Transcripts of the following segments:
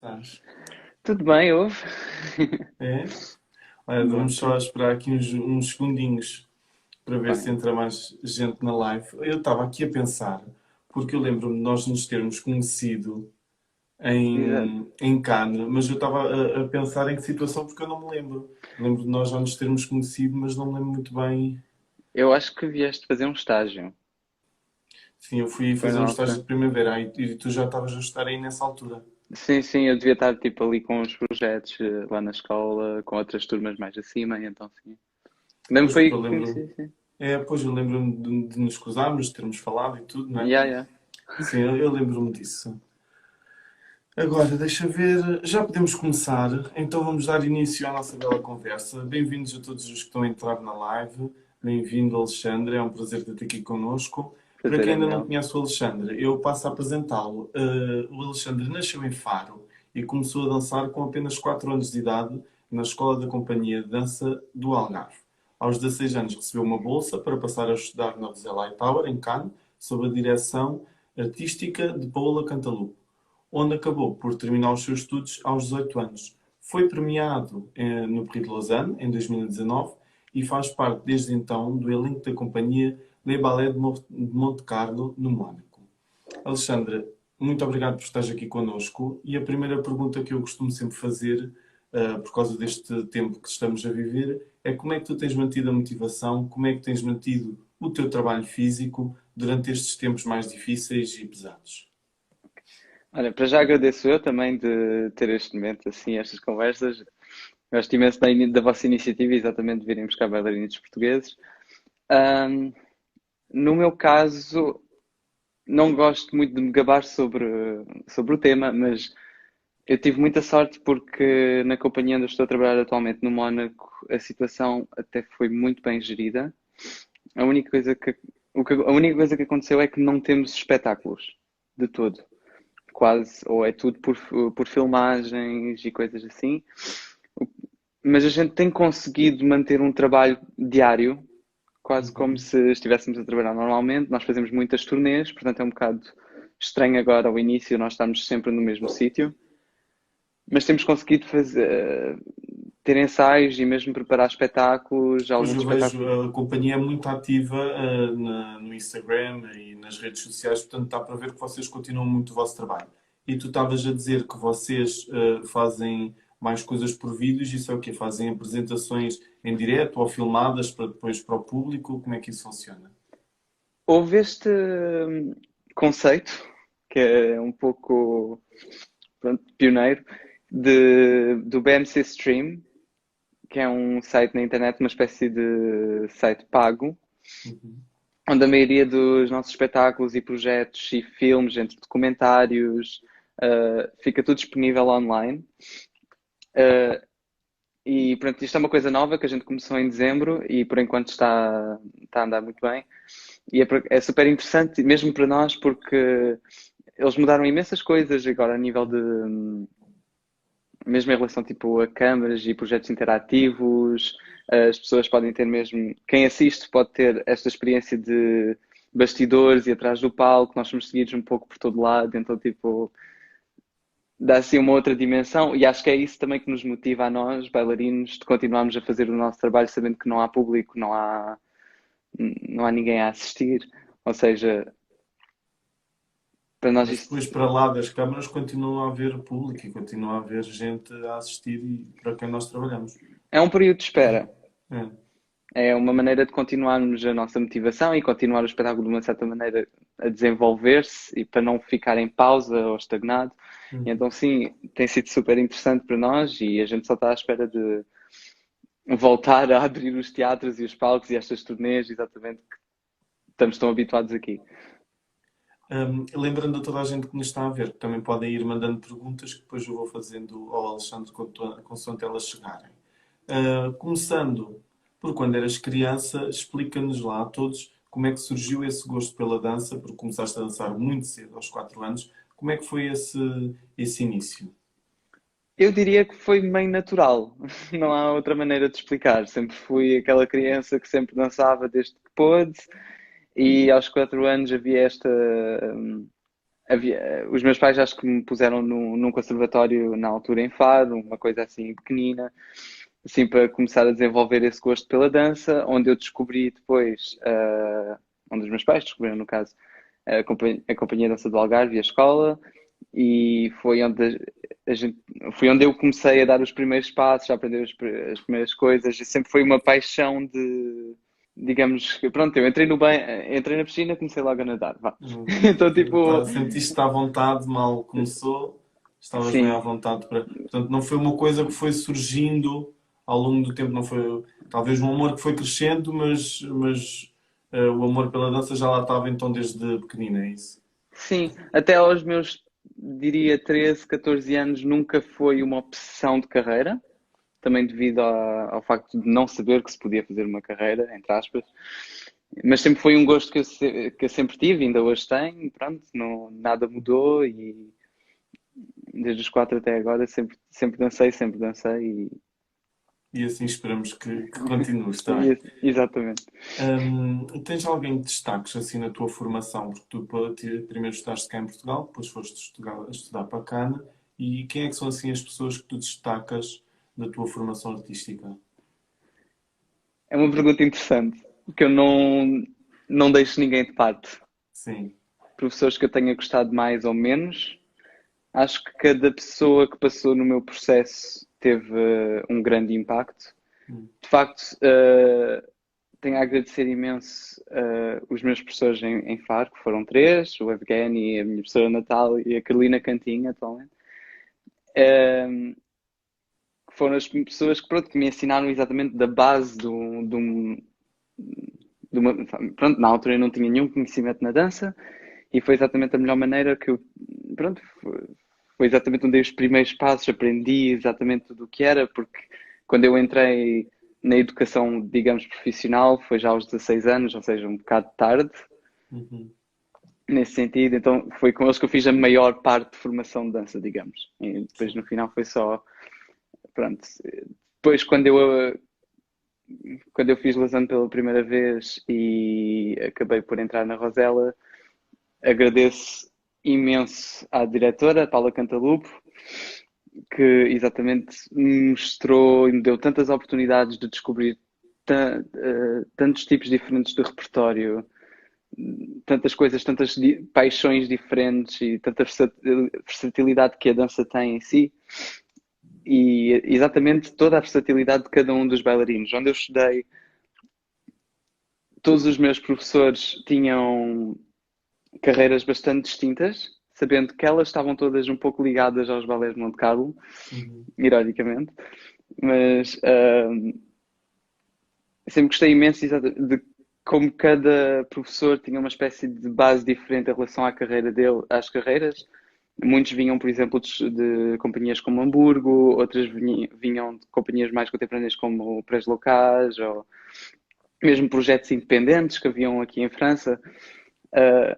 Estás? Tudo bem, ouve? É? Olha, Bom, vamos só sim. esperar aqui uns segundinhos para ver se Bem, entra mais gente na live. Eu estava aqui a pensar, porque eu lembro-me de nós nos termos conhecido exato. em Cannes, mas eu estava a pensar em que situação, porque eu não me lembro. Lembro de nós já nos termos conhecido, mas não me lembro muito bem. Eu acho que vieste fazer um estágio. Sim, eu fui Foi fazer na um estágio altura. de primavera e tu já estavas a estar aí nessa altura. Sim, sim, eu devia estar tipo ali com os projetos lá na escola, com outras turmas mais acima, e então sim. Lembro Pois, foi aí porque eu que lembro-me. conheci, sim. Pois eu lembro-me de nos cruzarmos, de termos falado e tudo, não é? Yeah, yeah. Sim, eu lembro-me disso. Agora, deixa ver, já podemos começar, então vamos dar início à nossa bela conversa. Bem-vindos a todos os que estão a entrar na live. Bem-vindo, Alexandre, é um prazer ter-te aqui connosco. Para Prazer quem é ainda não meu. conhece o Alexandre, eu passo a apresentá-lo. O Alexandre nasceu em Faro e começou a dançar com apenas 4 anos de idade na Escola da Companhia de Dança do Algarve. Aos 16 anos recebeu uma bolsa para passar a estudar na Rozella Tower, em Cannes, sob a direção artística de Paola Cantalupo, onde acabou por terminar os seus estudos aos 18 anos. Foi premiado no Prix de Lausanne em 2019 e faz parte desde então do elenco da companhia Les Ballets de Monte Carlo, no Mónaco. Alexandra, muito obrigado por estares aqui connosco. E a primeira pergunta que eu costumo sempre fazer, por causa deste tempo que estamos a viver, é como é que tu tens mantido a motivação, como é que tens mantido o teu trabalho físico durante estes tempos mais difíceis e pesados? Olha, para já agradeço eu também de ter este momento, assim, estas conversas. Gosto imenso da vossa iniciativa, exatamente de virem buscar bailarinos portugueses. Ahm, no meu caso, não gosto muito de me gabar sobre o tema, mas eu tive muita sorte porque na companhia onde eu estou a trabalhar atualmente no Mónaco, a situação até foi muito bem gerida. A única coisa a única coisa que aconteceu é que não temos espetáculos de todo, quase, ou é tudo por filmagens e coisas assim. Mas a gente tem conseguido manter um trabalho diário, quase como Uhum. se estivéssemos a trabalhar normalmente. Nós fazemos muitas turnês, portanto é um bocado estranho agora ao início nós estamos sempre no mesmo sítio, mas temos conseguido ter ensaios e mesmo preparar espetáculos, Pois alguns eu vejo, espetáculos. a companhia é muito ativa, no Instagram e nas redes sociais, portanto dá para ver que vocês continuam muito o vosso trabalho. E tu estavas a dizer que vocês fazem mais coisas por vídeos, isso é o quê? Fazem apresentações em direto ou filmadas para depois para o público? Como é que isso funciona? Houve este conceito, que é um pouco pronto, pioneiro, do BMC Stream, que é um site na internet, uma espécie de site pago, Uhum. onde a maioria dos nossos espetáculos e projetos e filmes, entre documentários, fica tudo disponível online. Uh, e pronto, isto é uma coisa nova que a gente começou em dezembro e por enquanto está a andar muito bem. E é super interessante, mesmo para nós, porque eles mudaram imensas coisas agora a nível de, mesmo em relação tipo, a câmaras e projetos interativos, as pessoas podem ter mesmo, quem assiste pode ter esta experiência de bastidores e atrás do palco, nós somos seguidos um pouco por todo lado, então tipo, dá assim uma outra dimensão e acho que é isso também que nos motiva a nós, bailarinos, de continuarmos a fazer o nosso trabalho sabendo que não há público, não há ninguém a assistir, ou seja, para nós Mas depois isso para lá das câmaras continua a haver público e continua a haver gente a assistir e para quem nós trabalhamos. é um período de espera. É. É uma maneira de continuarmos a nossa motivação e continuar o espetáculo de uma certa maneira a desenvolver-se e para não ficar em pausa ou estagnado. E Uhum. então, sim, tem sido super interessante para nós e a gente só está à espera de voltar a abrir os teatros e os palcos e estas turnês, exatamente, que estamos tão habituados aqui. Lembrando a toda a gente que nos está a ver, que também podem ir mandando perguntas que depois eu vou fazendo ao Alexandre consoante elas chegarem. Começando por quando eras criança, explica-nos lá a todos como é que surgiu esse gosto pela dança, porque começaste a dançar muito cedo, aos 4 anos. Como é que foi esse início? Eu diria que foi meio natural, não há outra maneira de explicar. Sempre fui aquela criança que sempre dançava desde que pôde, e aos 4 anos havia os meus pais acho que me puseram num conservatório na altura em Faro, uma coisa assim pequenina, assim para começar a desenvolver esse gosto pela dança, onde eu descobri depois, onde os meus pais descobriram, no caso, a Companhia de Dança do Algarve e a escola, e foi onde eu comecei a dar os primeiros passos, a aprender as primeiras coisas, e sempre foi uma paixão de, digamos, que pronto, eu entrei na piscina, comecei logo a nadar, vá. Então, tipo, Sentiste-te à vontade, mal começou, estavas bem à sim, vontade para. Portanto, não foi uma coisa que foi surgindo ao longo do tempo, não foi talvez um amor que foi crescendo, mas o amor pela dança já lá estava então desde pequenina, é isso? sim, até aos meus, diria, 13, 14 anos, nunca foi uma opção de carreira, também devido ao facto de não saber que se podia fazer uma carreira, entre aspas. Mas sempre foi um gosto que eu sempre tive, ainda hoje tenho, pronto, não, nada mudou e desde os 4 até agora sempre dancei E assim esperamos que continues, está bem? exatamente. Tens alguém que destaques assim na tua formação? Porque tu primeiro estudaste cá em Portugal, depois foste estudar para Cana. E quem é que são assim as pessoas que tu destacas da tua formação artística? É uma pergunta interessante, que eu não deixo ninguém de parte. Sim. Professores que eu tenha gostado mais ou menos, acho que cada pessoa que passou no meu processo teve um grande impacto. Hum. De facto, tenho a agradecer imenso os meus professores em Faro, que foram três, o Evgeny, a minha professora Natal e a Carolina Cantinha, atualmente. Que foram as pessoas que, pronto, que me ensinaram exatamente da base de uma, pronto, na altura eu não tinha nenhum conhecimento na dança e foi exatamente a melhor maneira que eu, pronto, foi exatamente onde dei os primeiros passos, aprendi exatamente tudo o que era, porque quando eu entrei na educação, digamos, profissional, foi já aos 16 anos, ou seja, um bocado tarde, Uhum. nesse sentido, então foi com eles que eu fiz a maior parte de formação de dança, digamos. E depois no final foi só, pronto. Depois quando eu fiz Lausanne pela primeira vez e acabei por entrar na Rosela, agradeço imenso à diretora, Paula Cantalupo, que exatamente me mostrou e me deu tantas oportunidades de descobrir tantos tipos diferentes de repertório, tantas coisas, tantas paixões diferentes e tanta versatilidade que a dança tem em si. E exatamente toda a versatilidade de cada um dos bailarinos. Onde eu estudei, todos os meus professores tinham carreiras bastante distintas, sabendo que elas estavam todas um pouco ligadas aos balés de Monte Carlo, Uhum. ironicamente, mas sempre gostei imenso de como cada professor tinha uma espécie de base diferente em relação à carreira dele, às carreiras. Muitos vinham, por exemplo, de companhias como Hamburgo, outras vinham de companhias mais contemporâneas como o Prés Locais, ou mesmo projetos independentes que haviam aqui em França. Uh,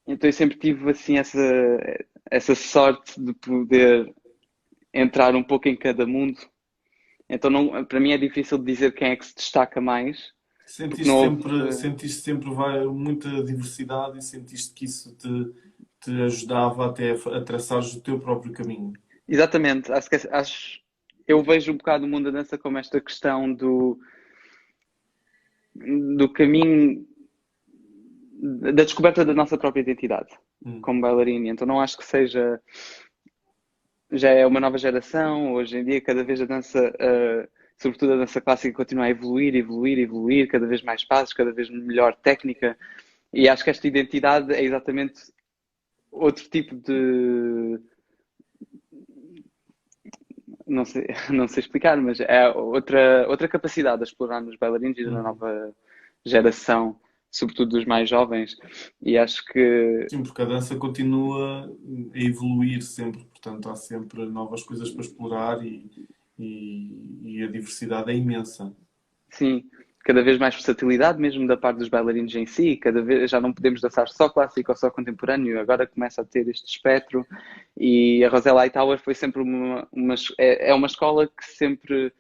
então eu sempre tive assim essa sorte de poder entrar um pouco em cada mundo. Então para mim é difícil dizer quem é que se destaca mais, porque não houve. Sentiste sempre muita diversidade e sentiste que isso te ajudava até a traçares o teu próprio caminho. Exatamente, eu vejo um bocado o mundo da dança como esta questão do caminho da descoberta da nossa própria identidade Hum. como bailarina. Então não acho que seja já é uma nova geração. Hoje em dia, cada vez a dança, sobretudo a dança clássica, continua a evoluir, evoluir, evoluir, cada vez mais passos, cada vez melhor técnica. E acho que esta identidade é exatamente outro tipo de. Não sei, não sei explicar, mas é outra capacidade a explorar nos bailarinos e na Uhum. nova geração, sobretudo dos mais jovens. E acho que Sim, porque a dança continua a evoluir sempre, portanto há sempre novas coisas para explorar e a diversidade é imensa. sim, cada vez mais versatilidade mesmo da parte dos bailarinos em si, cada vez já não podemos dançar só clássico ou só contemporâneo, agora começa a ter este espectro e a Rosella Hightower foi sempre é uma escola que sempre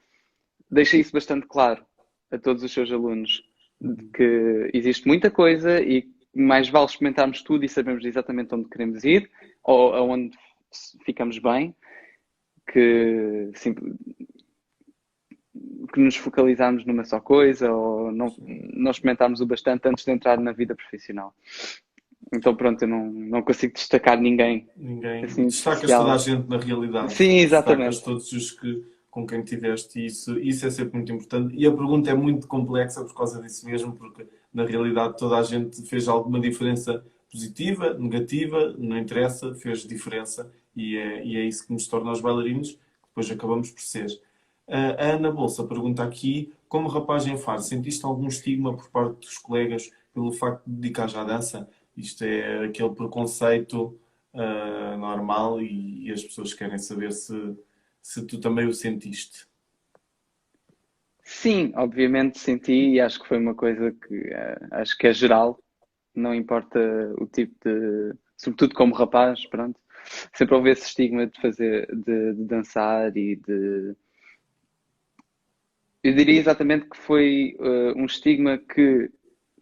deixa isso bastante claro a todos os seus alunos, de Uhum. que existe muita coisa e mais vale experimentarmos tudo e sabermos exatamente onde queremos ir ou aonde ficamos bem, que, que nos focalizarmos numa só coisa ou não experimentarmos o bastante antes de entrar na vida profissional. Então, pronto, eu não consigo destacar ninguém Ninguém. assim de Destacas toda a especial. gente na realidade. Sim, Destacas exatamente. todos os que, com quem tiveste isso é sempre muito importante. E a pergunta é muito complexa por causa disso mesmo, porque na realidade toda a gente fez alguma diferença positiva, negativa, não interessa, fez diferença e é isso que nos torna os bailarinos, que depois acabamos por ser. A Ana Bolsa pergunta aqui, como rapaz em Faro, sentiste algum estigma por parte dos colegas pelo facto de dedicar à dança? Isto é aquele preconceito normal e as pessoas querem saber se tu também o sentiste. Sim, obviamente senti e acho que foi uma coisa que acho que é geral, não importa o tipo sobretudo como rapaz, pronto. Sempre houve esse estigma de fazer, de dançar e de. Eu diria exatamente que foi um estigma que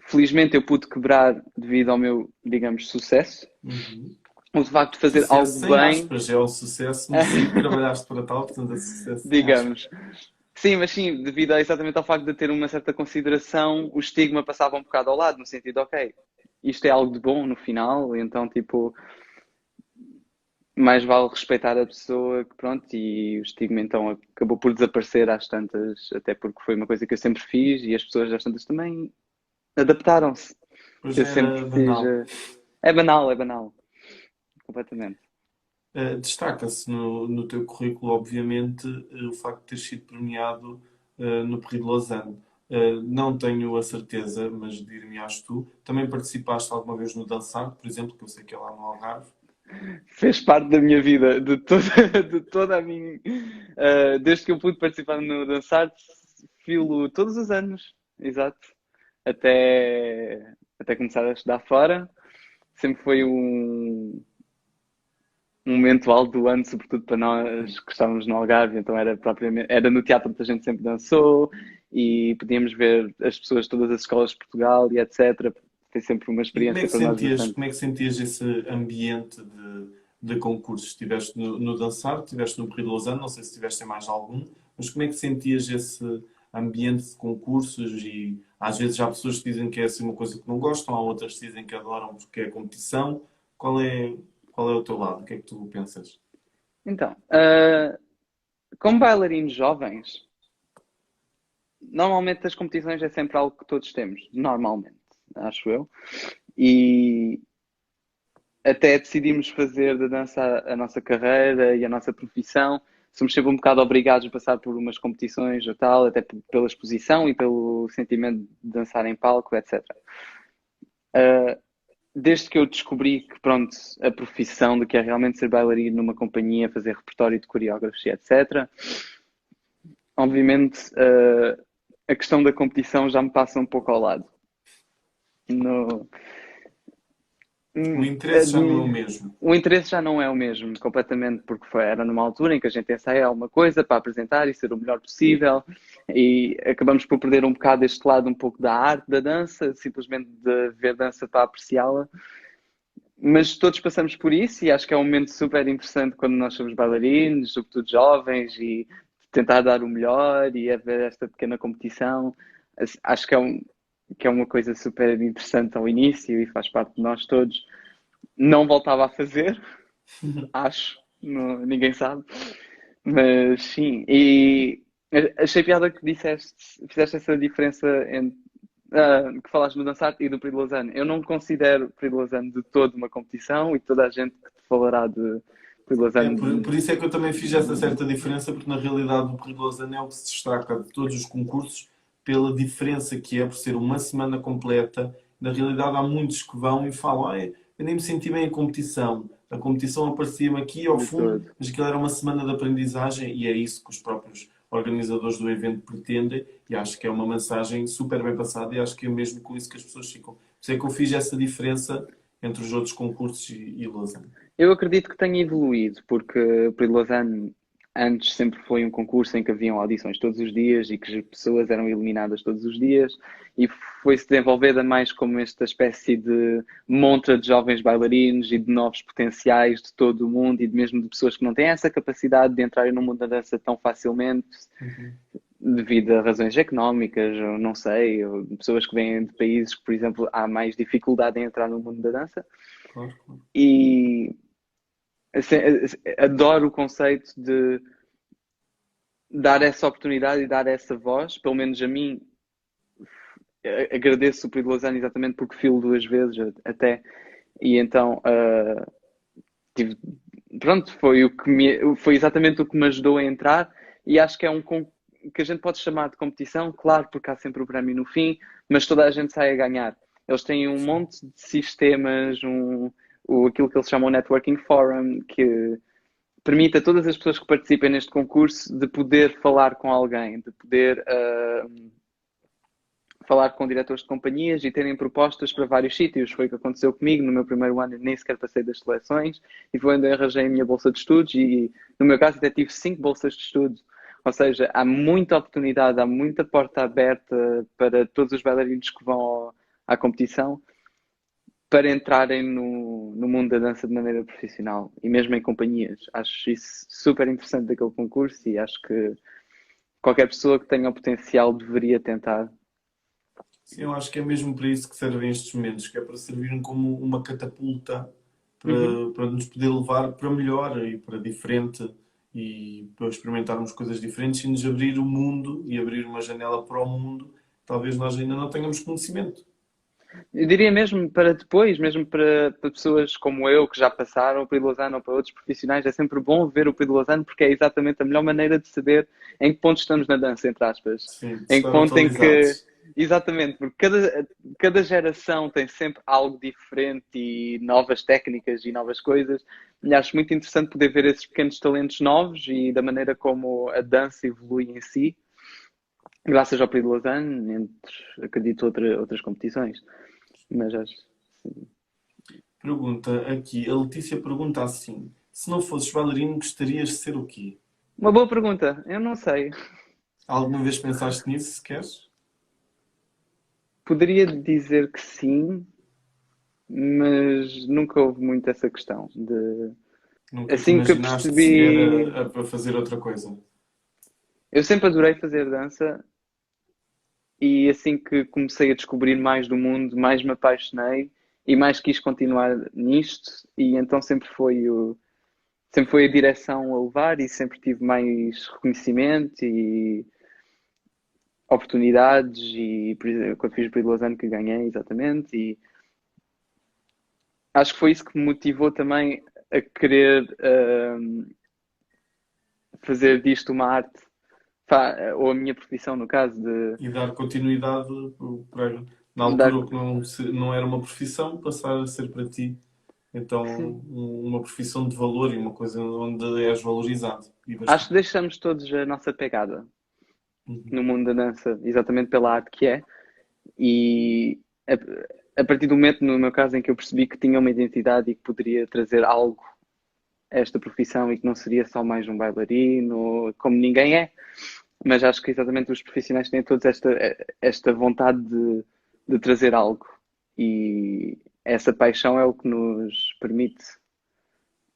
felizmente eu pude quebrar devido ao meu, digamos, sucesso. Uhum. O facto de fazer Sucesso algo sem bem, aspas, é o sucesso merecido, trabalhaste para tal, portanto é sucesso sem aspas. digamos. Sim, mas sim, devido exatamente ao facto de ter uma certa consideração, o estigma passava um bocado ao lado, no sentido, ok, isto é algo de bom no final, então, tipo, mais vale respeitar a pessoa, que pronto, e o estigma então acabou por desaparecer às tantas, até porque foi uma coisa que eu sempre fiz e as pessoas às tantas também adaptaram-se. Pois Eu sempre era fiz. banal. É banal, completamente. Destaca-se no teu currículo, obviamente, o facto de ter sido premiado no Prix de Lausanne. Não tenho a certeza, mas dir-me-ás tu. Também participaste alguma vez no Dançar, por exemplo, que eu sei que é lá no Algarve. Fez parte da minha vida, de toda, de toda a minha. Desde que eu pude participar no Dançar, filo todos os anos, exato, até começar a estudar fora. Sempre foi um momento alto do ano, sobretudo para nós que estávamos no Algarve, então era propriamente, era no teatro que a gente sempre dançou e podíamos ver as pessoas de todas as escolas de Portugal e etc. Foi sempre uma E experiência para nós bastante. como é que sentias esse ambiente de concursos? Estiveste no Dançar, estiveste no Prix de Lausanne, não sei se estiveste em mais algum, mas como é que sentias esse ambiente de concursos? E às vezes há pessoas que dizem que é assim uma coisa que não gostam, há outras que dizem que adoram porque é competição. Qual é, qual é o teu lado? O que é que tu pensas? Então, como bailarinos jovens, normalmente as competições é sempre algo que todos temos, normalmente, acho eu. E até decidimos fazer da dança a nossa carreira e a nossa profissão, somos sempre um bocado obrigados a passar por umas competições ou tal, até pela exposição e pelo sentimento de dançar em palco, etc. Desde que eu descobri que, pronto, a profissão de que é realmente ser bailarino numa companhia, fazer repertório de coreógrafos e etc., obviamente a questão da competição já me passa um pouco ao lado. No, O Hum, interesse já não é o mesmo. o interesse já não é o mesmo, completamente, porque era numa altura em que a gente ensaia alguma coisa para apresentar e ser o melhor possível, e acabamos por perder um bocado este lado, um pouco da arte da dança, simplesmente de ver dança para apreciá-la. Mas todos passamos por isso, e acho que é um momento super interessante quando nós somos bailarinos, sobretudo jovens, e tentar dar o melhor e haver esta pequena competição. Acho que é uma coisa super interessante ao início e faz parte de nós todos. Não voltava a fazer, acho, ninguém sabe, mas sim, e achei piada que fizeste essa diferença entre, que falaste no Dançar e do Prix de Lausanne. Eu não considero o Prix de Lausanne de todo uma competição e toda a gente que te falará de Prix de Por Lausanne. isso é que eu também fiz essa certa diferença, porque na realidade o Prix de Lausanne é o que se destaca de todos os concursos pela diferença que é por ser uma semana completa. Na realidade há muitos que vão e falam, eu nem me senti bem em competição. A competição aparecia-me aqui ao De fundo, todo. mas aquilo era uma semana de aprendizagem e é isso que os próprios organizadores do evento pretendem e acho que é uma mensagem super bem passada e acho que é mesmo com isso que as pessoas ficam. Por isso é que eu fiz essa diferença entre os outros concursos e Lausanne. Eu acredito que tenha evoluído, porque o Prix de Lausanne antes sempre foi um concurso em que haviam audições todos os dias e que as pessoas eram eliminadas todos os dias, e foi-se desenvolvendo mais como esta espécie de montra de jovens bailarinos e de novos potenciais de todo o mundo e mesmo de pessoas que não têm essa capacidade de entrarem no mundo da dança tão facilmente Uhum. devido a razões económicas, ou não sei, ou de pessoas que vêm de países que, por exemplo, há mais dificuldade em entrar no mundo da dança. Claro, claro. E assim, adoro o conceito de dar essa oportunidade e dar essa voz, pelo menos a mim, agradeço o Pedro Lozano exatamente porque filo 2 vezes até, e então tive, pronto, foi exatamente o que me ajudou a entrar, e acho que é que a gente pode chamar de competição, claro, porque há sempre o prémio no fim, mas toda a gente sai a ganhar. Eles têm um Sim. monte de sistemas, aquilo que eles chamam de Networking Forum, que permite a todas as pessoas que participem neste concurso de poder falar com alguém, de poder falar com diretores de companhias e terem propostas para vários sítios. Foi o que aconteceu comigo no meu primeiro ano, nem sequer passei das seleções, e foi onde eu arranjei a minha bolsa de estudos, e no meu caso até tive 5 bolsas de estudo. Ou seja, há muita oportunidade, há muita porta aberta para todos os bailarinos que vão à competição para entrarem no mundo da dança de maneira profissional e mesmo em companhias. Acho isso super interessante daquele concurso e acho que qualquer pessoa que tenha o potencial deveria tentar. Sim, eu acho que é mesmo para isso que servem estes momentos, que é para servirem como uma catapulta Uhum. para nos poder levar para melhor e para diferente e para experimentarmos coisas diferentes e nos abrir o mundo e abrir uma janela para o mundo. Talvez nós ainda não tenhamos conhecimento. Eu diria mesmo para depois, mesmo para pessoas como eu que já passaram o Pedro Lozano ou para outros profissionais, é sempre bom ver o Pedro Lozano porque é exatamente a melhor maneira de saber em que ponto estamos na dança, entre aspas. Sim, de Em que estar ponto em que. atualizados. Exatamente, porque cada geração tem sempre algo diferente e novas técnicas e novas coisas. E acho muito interessante poder ver esses pequenos talentos novos e da maneira como a dança evolui em si, graças ao Pedro Lozano, entre, acredito, outras competições. Mas acho. Pergunta aqui, a Letícia pergunta assim: se não fosses bailarino, gostarias de ser o quê? Uma boa pergunta. Eu não sei. Alguma vez pensaste nisso, se queres? Poderia dizer que sim, mas nunca houve muito essa questão de Nunca te assim que eu imaginaste sequer percebi, a fazer outra coisa? eu sempre adorei fazer dança e assim que comecei a descobrir mais do mundo, mais me apaixonei e mais quis continuar nisto e então sempre foi a direção a levar e sempre tive mais reconhecimento e oportunidades e por exemplo, quando fiz o Brilho Lausanne que ganhei exatamente e acho que foi isso que me motivou também a querer fazer disto uma arte, ou a minha profissão, no caso, de E dar continuidade para, na dar. altura, o que não era uma profissão, passar a ser para ti, então, Sim. uma profissão de valor e uma coisa onde és valorizado. E Acho que bastante. deixamos todos a nossa pegada Uhum. no mundo da dança, exatamente pela arte que é, e a partir do momento, no meu caso, em que eu percebi que tinha uma identidade e que poderia trazer algo a esta profissão e que não seria só mais um bailarino, como ninguém é, mas acho que exatamente os profissionais têm todos esta vontade de trazer algo e essa paixão é o que nos permite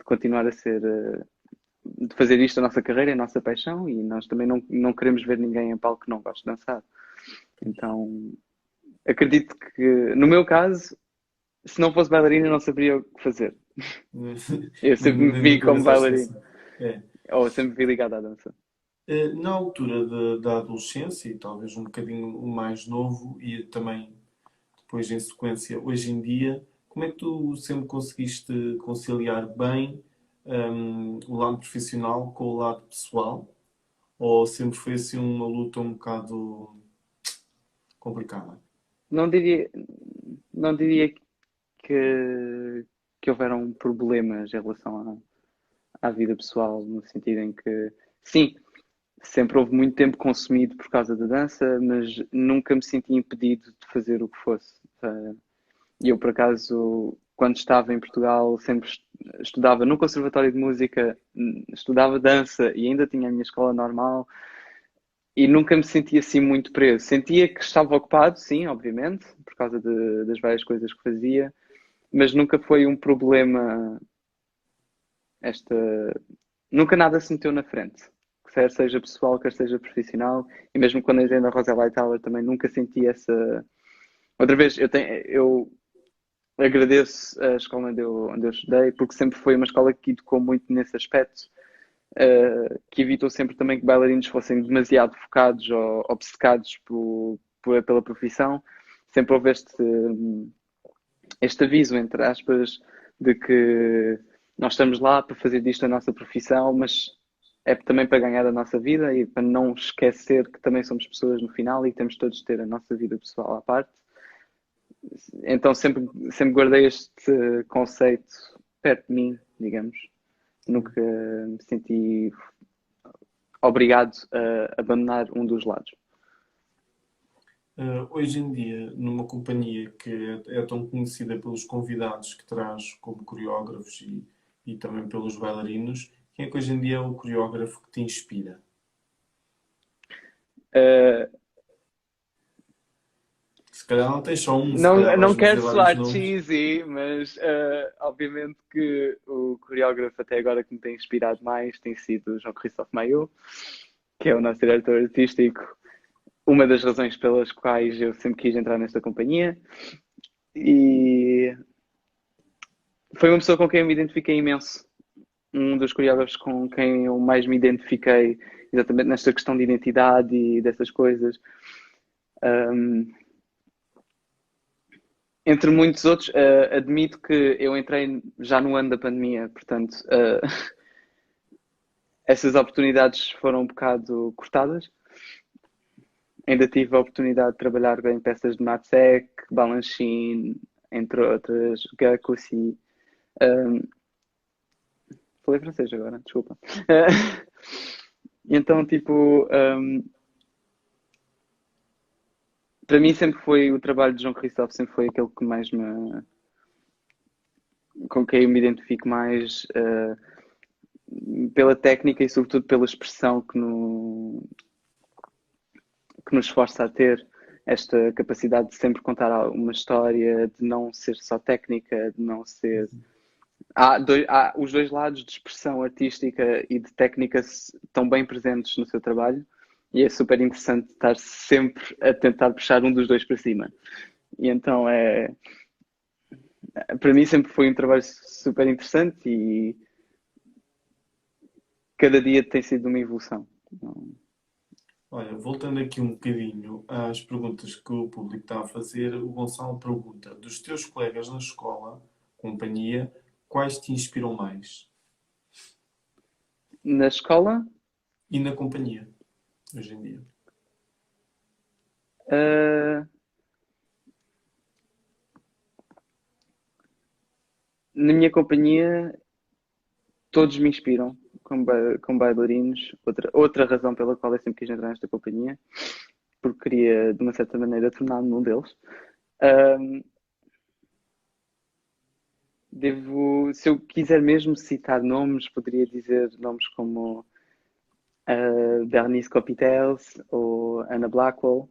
continuar a ser, de fazer isto a nossa carreira, a nossa paixão e nós também não queremos ver ninguém em palco que não goste de dançar. Então, acredito que, no meu caso, se não fosse bailarina, eu não saberia o que fazer. Eu Nem, sempre me nem vi nunca como pensaste bailarino, nisso. É. ou sempre me vi ligado à dança. Na altura da adolescência, e talvez um bocadinho mais novo, e também depois em sequência, hoje em dia, como é que tu sempre conseguiste conciliar bem, o lado profissional com o lado pessoal? Ou sempre foi assim uma luta um bocado complicada? Não diria, não diria que houveram problemas em relação à vida pessoal, no sentido em que, sim, sempre houve muito tempo consumido por causa da dança, mas nunca me senti impedido de fazer o que fosse. E eu, por acaso, quando estava em Portugal, sempre estudava no Conservatório de Música, estudava dança e ainda tinha a minha escola normal e nunca me sentia assim muito preso. Sentia que estava ocupado, sim, obviamente, por causa das várias coisas que fazia, mas nunca foi um problema esta. Nunca nada se meteu na frente. Quer seja pessoal, quer seja profissional, e mesmo quando entrei na Rosella Hightower também nunca senti essa. Outra vez, eu agradeço a escola onde eu estudei, porque sempre foi uma escola que educou muito nesse aspecto, que evitou sempre também que bailarinos fossem demasiado focados ou obcecados pela profissão. Sempre houve este aviso, entre aspas, de que nós estamos lá para fazer disto a nossa profissão, mas é também para ganhar a nossa vida e para não esquecer que também somos pessoas no final e que temos todos de ter a nossa vida pessoal à parte. Então sempre guardei este conceito perto de mim, digamos. Nunca me senti obrigado a abandonar um dos lados. Hoje em dia, numa companhia que é tão conhecida pelos convidados que traz como coreógrafos e também pelos bailarinos, quem é que hoje em dia é o coreógrafo que te inspira? Uh, Se calhar não tens só um, se não, calhar não vais-me quero dizer vários soar nomes. cheesy, mas obviamente que o coreógrafo até agora que me tem inspirado mais tem sido o Jean-Christophe Maillot, que é o nosso diretor artístico, uma das razões pelas quais eu sempre quis entrar nesta companhia. E foi uma pessoa com quem eu me identifiquei imenso. Um dos coreógrafos com quem eu mais me identifiquei, exatamente nesta questão de identidade e dessas coisas. Um, Entre muitos outros, admito que eu entrei já no ano da pandemia, portanto, essas oportunidades foram um bocado cortadas. Ainda tive a oportunidade de trabalhar em peças de Matsek, Balanchine, entre outras, Gakushi. Um, falei francês agora, desculpa. Então, tipo, para mim sempre foi o trabalho de João Cristóvão, sempre foi aquele que mais com quem eu me identifico mais pela técnica e sobretudo pela expressão que nos força a ter esta capacidade de sempre contar uma história, de não ser só técnica, de não ser. Há os dois lados de expressão artística e de técnica estão bem presentes no seu trabalho e é super interessante estar sempre a tentar puxar um dos dois para cima. E então para mim sempre foi um trabalho super interessante e cada dia tem sido uma evolução. Olha, voltando aqui um bocadinho às perguntas que o público está a fazer, o Gonçalo pergunta: dos teus colegas na escola, companhia, quais te inspiram mais? Na escola, E na companhia, hoje em dia? uh, na minha companhia, todos me inspiram como bailarinos. Outra razão pela qual eu sempre quis entrar nesta companhia, porque queria, de uma certa maneira, tornar-me um deles. Um, se eu quiser mesmo citar nomes, poderia dizer nomes como Bernice Copitels ou Anna Blackwell,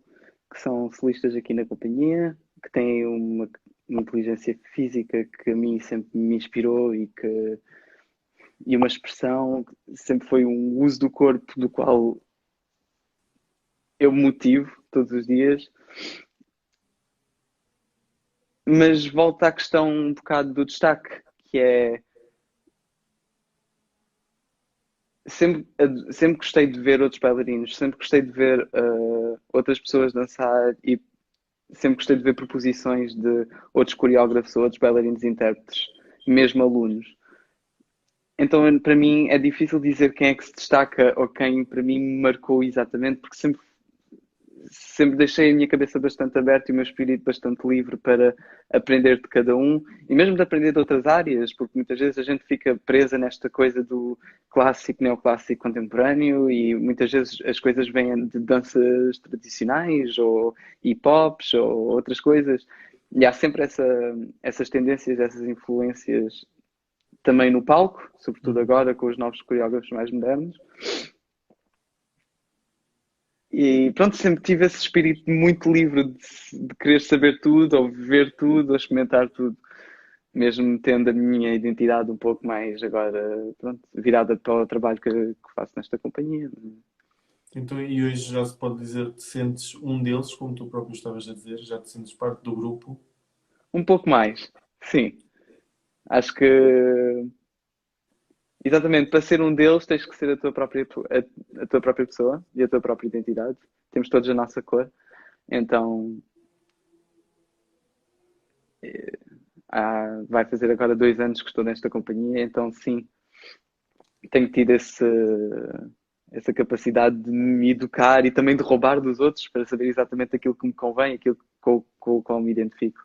que são solistas aqui na companhia, que têm uma inteligência física que a mim sempre me inspirou e uma expressão, sempre foi um uso do corpo do qual eu me motivo todos os dias. Mas volta à questão um bocado do destaque, que é sempre gostei de ver outros bailarinos, sempre gostei de ver outras pessoas dançar e sempre gostei de ver proposições de outros coreógrafos ou outros bailarinos intérpretes, mesmo alunos. Então, para mim, é difícil dizer quem é que se destaca ou quem, para mim, me marcou exatamente, porque sempre deixei a minha cabeça bastante aberta e o meu espírito bastante livre para aprender de cada um e mesmo de aprender de outras áreas, porque muitas vezes a gente fica presa nesta coisa do clássico, neoclássico, contemporâneo e muitas vezes as coisas vêm de danças tradicionais ou hip-hops ou outras coisas e há sempre essas tendências, essas influências também no palco, sobretudo agora com os novos coreógrafos mais modernos. E pronto, sempre tive esse espírito muito livre de querer saber tudo, ou ver tudo, ou experimentar tudo, mesmo tendo a minha identidade um pouco mais agora, pronto, virada para o trabalho que faço nesta companhia. Então, e hoje já se pode dizer que te sentes um deles, como tu próprio estavas a dizer, já te sentes parte do grupo. Um pouco mais, sim. Acho que, exatamente, para ser um deles tens que ser a tua própria pessoa e a tua própria identidade. Temos todos a nossa cor. Então, vai fazer agora 2 anos que estou nesta companhia, então sim, tenho tido essa capacidade de me educar e também de roubar dos outros para saber exatamente aquilo que me convém, aquilo com o qual me identifico.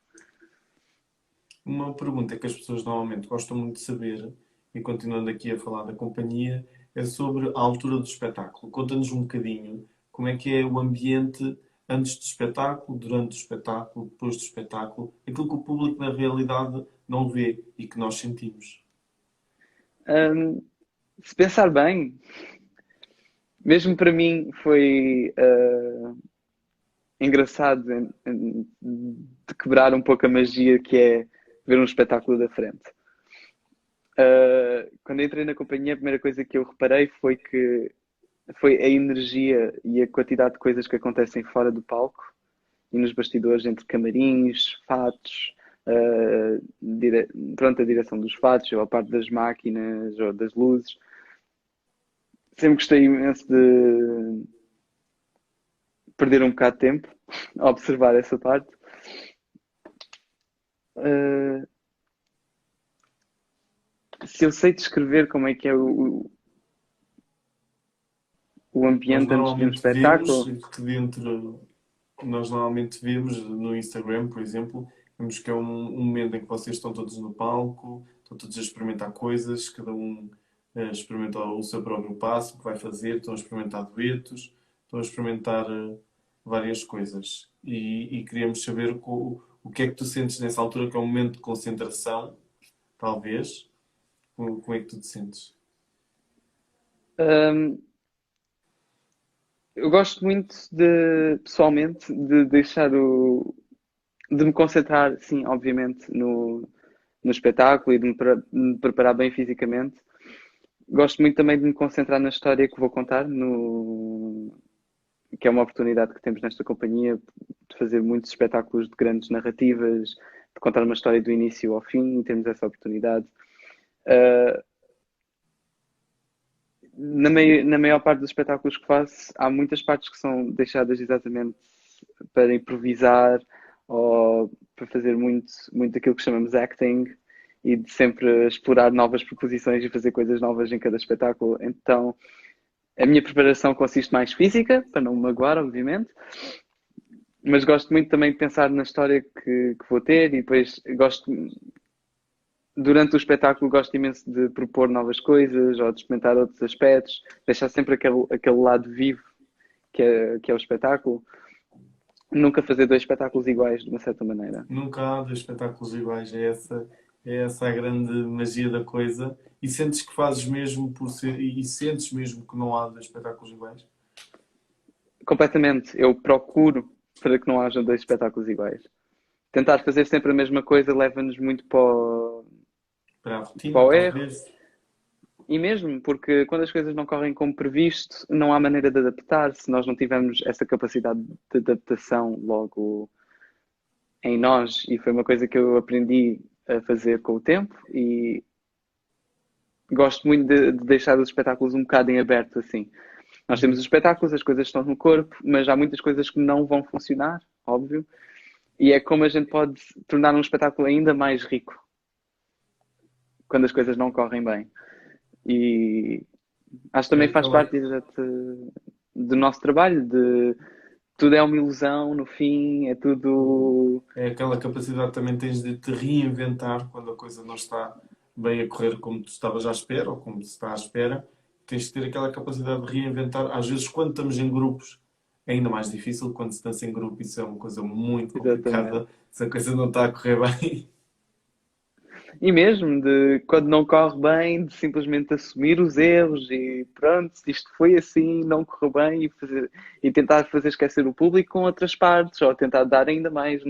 Uma pergunta que as pessoas normalmente gostam muito de saber, e continuando aqui a falar da companhia, é sobre a altura do espetáculo. Conta-nos um bocadinho como é que é o ambiente antes do espetáculo, durante o espetáculo, depois do espetáculo, aquilo que o público na realidade não vê e que nós sentimos. Hum, Se pensar bem, mesmo para mim foi engraçado de quebrar um pouco a magia que é ver um espetáculo da frente. Quando entrei na companhia, a primeira coisa que eu reparei foi a energia e a quantidade de coisas que acontecem fora do palco e nos bastidores, entre camarins, fatos, pronto, a direção dos fatos, ou a parte das máquinas, ou das luzes. Sempre gostei imenso de perder um bocado de tempo a observar essa parte. Uh, Se eu sei descrever como é que é o Nós ambiente antes de um normalmente vemos espetáculo, que dentro, nós normalmente vemos no Instagram, por exemplo, vemos que é um momento em que vocês estão todos no palco, estão todos a experimentar coisas, cada um experimenta o seu próprio passo que vai fazer, estão a experimentar duetos, estão a experimentar várias coisas. E queríamos saber o que é que tu sentes nessa altura, que é um momento de concentração, talvez. Como é que tu te sentes? um, eu gosto muito pessoalmente, de deixar de me concentrar, sim, obviamente, no espetáculo e de me preparar bem fisicamente. Gosto muito também de me concentrar na história que vou contar, que é uma oportunidade que temos nesta companhia de fazer muitos espetáculos de grandes narrativas, de contar uma história do início ao fim, e temos essa oportunidade. Uh, na maior parte dos espetáculos que faço, há muitas partes que são deixadas exatamente para improvisar ou para fazer muito aquilo que chamamos acting e de sempre explorar novas proposições e fazer coisas novas em cada espetáculo. Então, a minha preparação consiste mais física, para não me magoar, obviamente, mas gosto muito também de pensar na história que vou ter e depois durante o espetáculo gosto imenso de propor novas coisas ou de experimentar outros aspectos, deixar sempre aquele lado vivo que é o espetáculo. Nunca fazer dois espetáculos iguais, de uma certa maneira. Nunca há dois espetáculos iguais, é essa a grande magia da coisa. E sentes que fazes mesmo por ser, e sentes mesmo que não há dois espetáculos iguais? Completamente. Eu procuro para que não haja dois espetáculos iguais. Tentar fazer sempre a mesma coisa leva-nos muito Para a para rotina, o erro. talvez. E mesmo porque quando as coisas não correm como previsto, não há maneira de adaptar se nós não tivermos essa capacidade de adaptação logo em nós. E foi uma coisa que eu aprendi a fazer com o tempo e gosto muito de deixar os espetáculos um bocado em aberto assim. Nós temos os espetáculos, as coisas estão no corpo, mas há muitas coisas que não vão funcionar, óbvio. E é como a gente pode tornar um espetáculo ainda mais rico quando as coisas não correm bem. E acho que É também faz aquela, parte do nosso trabalho, de tudo é uma ilusão no fim, é tudo. é aquela capacidade que também tens de te reinventar quando a coisa não está bem a correr como tu estavas à espera ou como se está à espera. Tens de ter aquela capacidade de reinventar. Às vezes, quando estamos em grupos, é ainda mais difícil. Quando se dança em grupo, isso é uma coisa muito Exatamente. complicada. Se a coisa não está a correr bem. E mesmo de quando não corre bem, de simplesmente assumir os erros e pronto, se isto foi assim, não correu bem e tentar fazer esquecer o público com outras partes ou tentar dar ainda mais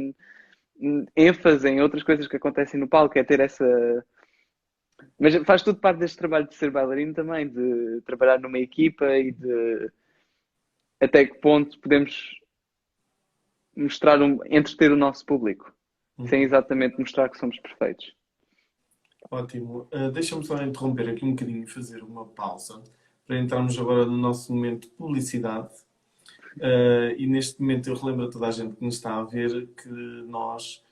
ênfase em outras coisas que acontecem no palco, é ter essa. Mas faz tudo parte deste trabalho de ser bailarino também, de trabalhar numa equipa e de até que ponto podemos entreter o nosso público, sem Uhum. exatamente mostrar que somos perfeitos. Ótimo. Deixa-me só interromper aqui um bocadinho e fazer uma pausa para entrarmos agora no nosso momento de publicidade. E neste momento eu relembro a toda a gente que nos está a ver que nós,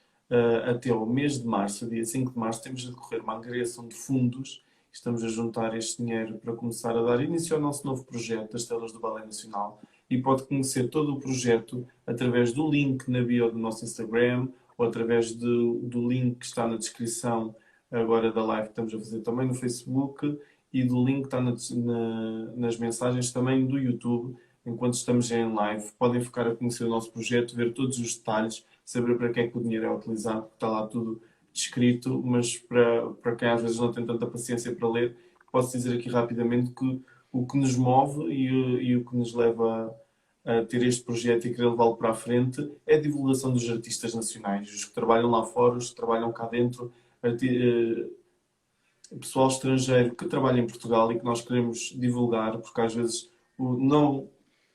até ao mês de março, dia 5 de março, temos de decorrer uma angariação de fundos. Estamos a juntar este dinheiro para começar a dar início ao nosso novo projeto das Telas do Balé Nacional e pode conhecer todo o projeto através do link na bio do nosso Instagram ou através do link que está na descrição agora da live que estamos a fazer também no Facebook e do link que está nas mensagens também do YouTube enquanto estamos em live. Podem ficar a conhecer o nosso projeto, ver todos os detalhes, saber para que é que o dinheiro é utilizado, porque está lá tudo descrito, mas para quem às vezes não tem tanta paciência para ler, posso dizer aqui rapidamente que o que nos move e o que nos leva a ter este projeto e querer levá-lo para a frente é a divulgação dos artistas nacionais, os que trabalham lá fora, os que trabalham cá dentro, pessoal estrangeiro que trabalha em Portugal e que nós queremos divulgar, porque às vezes não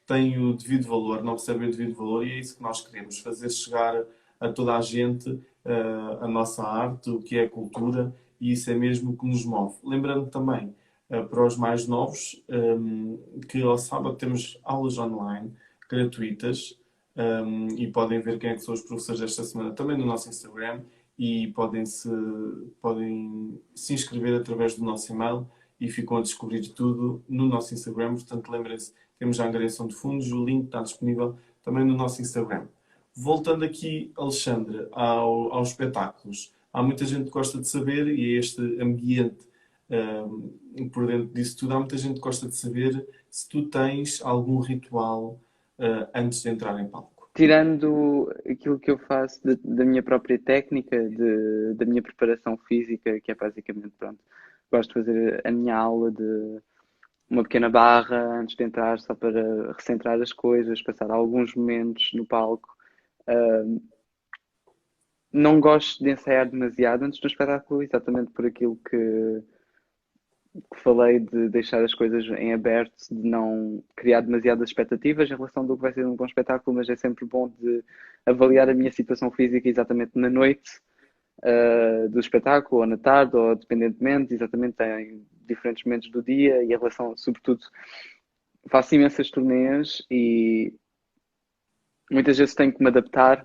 tem o devido valor, não recebe o devido valor, e é isso que nós queremos, fazer chegar a toda a gente a nossa arte, o que é a cultura, e isso é mesmo o que nos move. Lembrando também para os mais novos que ao sábado temos aulas online gratuitas e podem ver quem é que são os professores desta semana também no nosso Instagram e podem se inscrever através do nosso e-mail e ficam a descobrir tudo no nosso Instagram. Portanto, lembrem-se, temos a angariação de fundos, o link está disponível também no nosso Instagram. Voltando aqui, Alexandre, aos espetáculos. Há muita gente que gosta de saber, e é este ambiente por dentro disso tudo, há muita gente que gosta de saber se tu tens algum ritual antes de entrar em palco. Tirando aquilo que eu faço da minha própria técnica, da minha preparação física, que é basicamente, pronto, gosto de fazer a minha aula de uma pequena barra antes de entrar, só para recentrar as coisas, passar alguns momentos no palco. Não gosto de ensaiar demasiado antes do espetáculo, exatamente por aquilo que falei de deixar as coisas em aberto, de não criar demasiadas expectativas em relação do que vai ser um bom espetáculo, mas é sempre bom de avaliar a minha situação física exatamente na noite do espetáculo, ou na tarde, ou dependentemente, exatamente em diferentes momentos do dia e em relação, sobretudo, faço imensas turnês e muitas vezes tenho que me adaptar,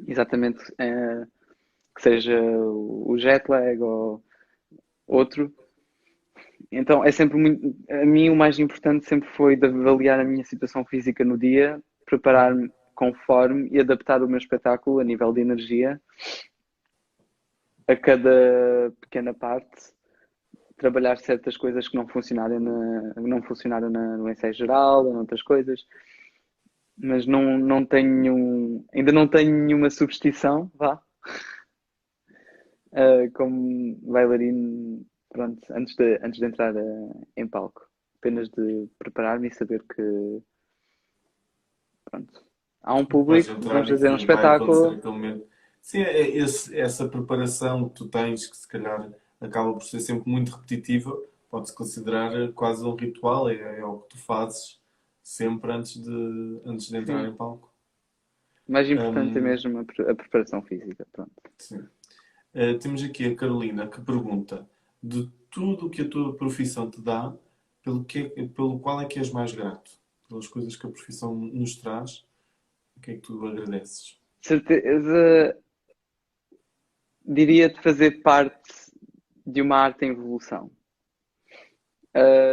exatamente, que seja o jet lag ou outro. Então é sempre muito. A mim o mais importante sempre foi de avaliar a minha situação física no dia, preparar-me conforme e adaptar o meu espetáculo a nível de energia a cada pequena parte, trabalhar certas coisas que não funcionaram no ensaio geral, ou outras coisas, mas ainda não tenho nenhuma substituição, vá, como bailarino, pronto, antes de entrar em palco. Apenas de preparar-me e saber que, pronto, há um Vais público, entrar vamos e fazer um que vai acontecer espetáculo. aquele momento. Sim, essa preparação que tu tens, que se calhar acaba por ser sempre muito repetitiva, pode-se considerar quase um ritual, é o que tu fazes sempre antes de entrar Sim, em palco. o mais importante é Hum, mesmo a preparação física, pronto. sim. Temos aqui a Carolina que pergunta: de tudo o que a tua profissão te dá, pelo qual é que és mais grato? Pelas coisas que a profissão nos traz, o que é que tu agradeces? Certeza, diria de fazer parte de uma arte em evolução.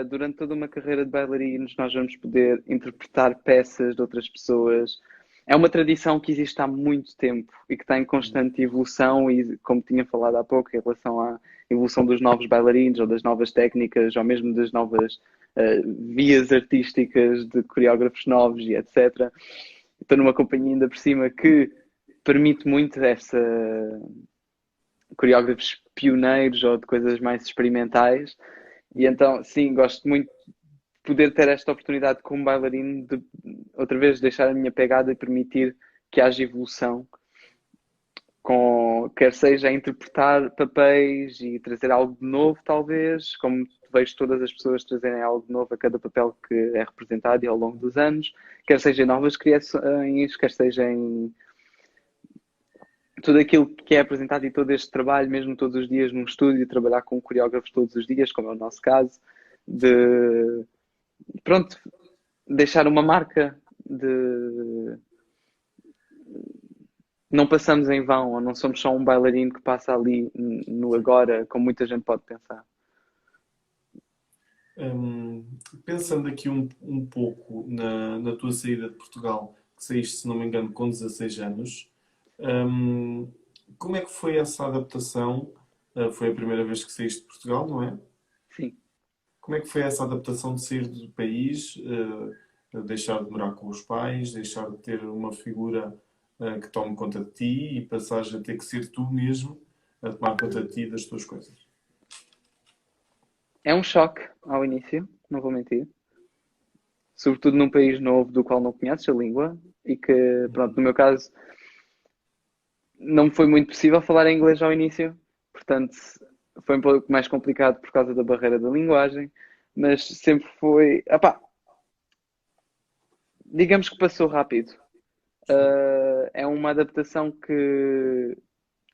Durante toda uma carreira de bailarinos, nós vamos poder interpretar peças de outras pessoas. É uma tradição que existe há muito tempo e que está em constante evolução e, como tinha falado há pouco, em relação à evolução dos novos bailarinos ou das novas técnicas ou mesmo das novas vias artísticas de coreógrafos novos e etc. Estou numa companhia ainda por cima que permite muito coreógrafos pioneiros ou de coisas mais experimentais. E então, sim, gosto muito de poder ter esta oportunidade como bailarino de, outra vez, deixar a minha pegada e permitir que haja evolução, com, quer seja a interpretar papéis e trazer algo de novo, talvez, como vejo todas as pessoas trazerem algo de novo a cada papel que é representado e ao longo dos anos, quer seja em novas criações, quer seja em tudo aquilo que é apresentado e todo este trabalho, mesmo todos os dias num estúdio, trabalhar com coreógrafos todos os dias, como é o nosso caso, de, pronto, deixar uma marca, de não passamos em vão, ou não somos só um bailarino que passa ali no agora, como muita gente pode pensar. Hum, Pensando aqui um pouco na tua saída de Portugal, que saíste, se não me engano, com 16 anos, hum, como é que foi essa adaptação? Foi a primeira vez que saíste de Portugal, não é? Sim. Como é que foi essa adaptação de sair do país, deixar de morar com os pais, deixar de ter uma figura, que tome conta de ti e passares a ter que ser tu mesmo a tomar conta de ti e das tuas coisas? É um choque ao início, não vou mentir. Sobretudo num país novo do qual não conheces a língua e que, pronto, no meu caso, não me foi muito possível falar inglês ao início, portanto, foi um pouco mais complicado por causa da barreira da linguagem, mas sempre foi. Epá, digamos que passou rápido. É uma adaptação que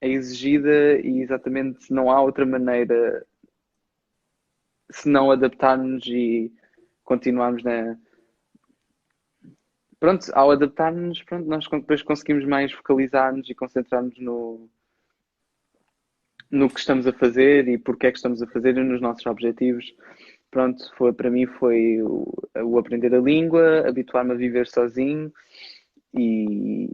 é exigida e exatamente não há outra maneira se não adaptarmos e continuarmos na. Pronto, ao adaptarmos, pronto, nós depois conseguimos mais focalizar-nos e concentrar-nos no que estamos a fazer e porque é que estamos a fazer e nos nossos objetivos. Pronto, para mim foi o aprender a língua, habituar-me a viver sozinho e,